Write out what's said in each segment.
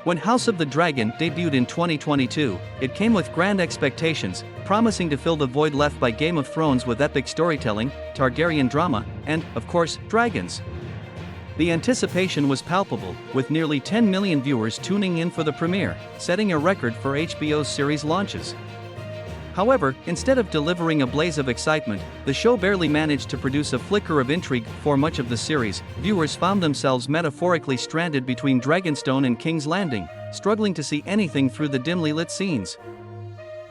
When House of the Dragon debuted in 2022, it came with grand expectations, promising to fill the void left by Game of Thrones with epic storytelling, Targaryen drama, and, of course, dragons. The anticipation was palpable, with nearly 10 million viewers tuning in for the premiere, setting a record for HBO's series launches. However, instead of delivering a blaze of excitement, the show barely managed to produce a flicker of intrigue. For much of the series, viewers found themselves metaphorically stranded between Dragonstone and King's Landing, struggling to see anything through the dimly lit scenes.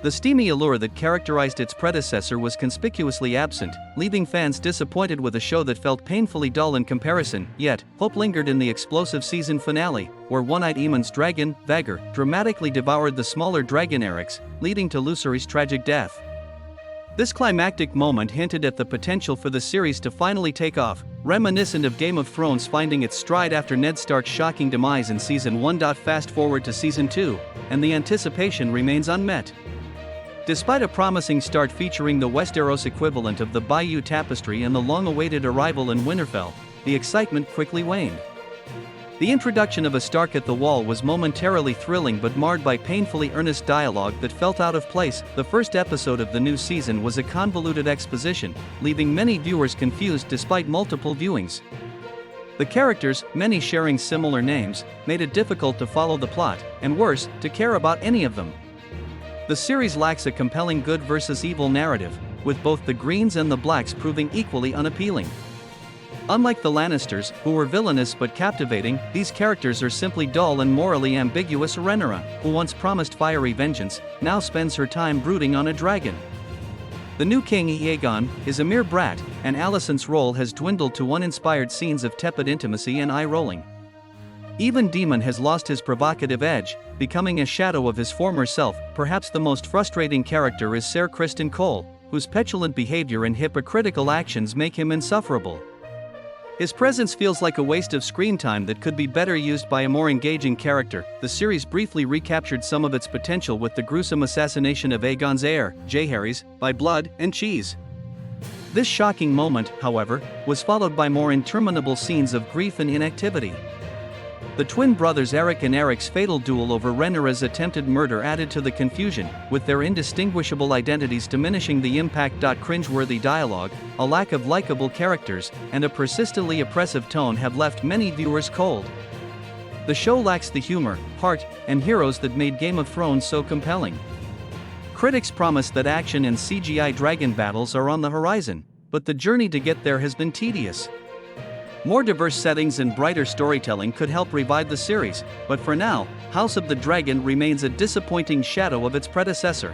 The steamy allure that characterized its predecessor was conspicuously absent, leaving fans disappointed with a show that felt painfully dull in comparison. Yet, hope lingered in the explosive season finale, where One-Eyed Aemon's dragon, Vhagar, dramatically devoured the smaller dragon Eryx, leading to Lucerys' tragic death. This climactic moment hinted at the potential for the series to finally take off, reminiscent of Game of Thrones finding its stride after Ned Stark's shocking demise in Season 1. Fast forward to Season 2, and the anticipation remains unmet. Despite a promising start featuring the Westeros equivalent of the Bayeux Tapestry and the long-awaited arrival in Winterfell, the excitement quickly waned. The introduction of a Stark at the Wall was momentarily thrilling but marred by painfully earnest dialogue that felt out of place. The first episode of the new season was a convoluted exposition, leaving many viewers confused despite multiple viewings. The characters, many sharing similar names, made it difficult to follow the plot, and worse, to care about any of them. The series lacks a compelling good versus evil narrative, with both the Greens and the Blacks proving equally unappealing. Unlike the Lannisters, who were villainous but captivating, these characters are simply dull and morally ambiguous. Rhaenyra, who once promised fiery vengeance, now spends her time brooding on a dragon. The new king Aegon is a mere brat, and Alicent's role has dwindled to uninspired scenes of tepid intimacy and eye-rolling. Even Daemon has lost his provocative edge, becoming a shadow of his former self. Perhaps the most frustrating character is Ser Criston Cole, whose petulant behavior and hypocritical actions make him insufferable. His presence feels like a waste of screen time that could be better used by a more engaging character. The series briefly recaptured some of its potential with the gruesome assassination of Aegon's heir, Jaehaerys, by blood and cheese. This shocking moment, however, was followed by more interminable scenes of grief and inactivity. The twin brothers Eric and Eric's fatal duel over Rhaenyra's attempted murder added to the confusion, with their indistinguishable identities diminishing the impact. Cringeworthy dialogue, a lack of likable characters, and a persistently oppressive tone have left many viewers cold. The show lacks the humor, heart, and heroes that made Game of Thrones so compelling. Critics promise that action and CGI dragon battles are on the horizon, but the journey to get there has been tedious. More diverse settings and brighter storytelling could help revive the series, but for now, House of the Dragon remains a disappointing shadow of its predecessor.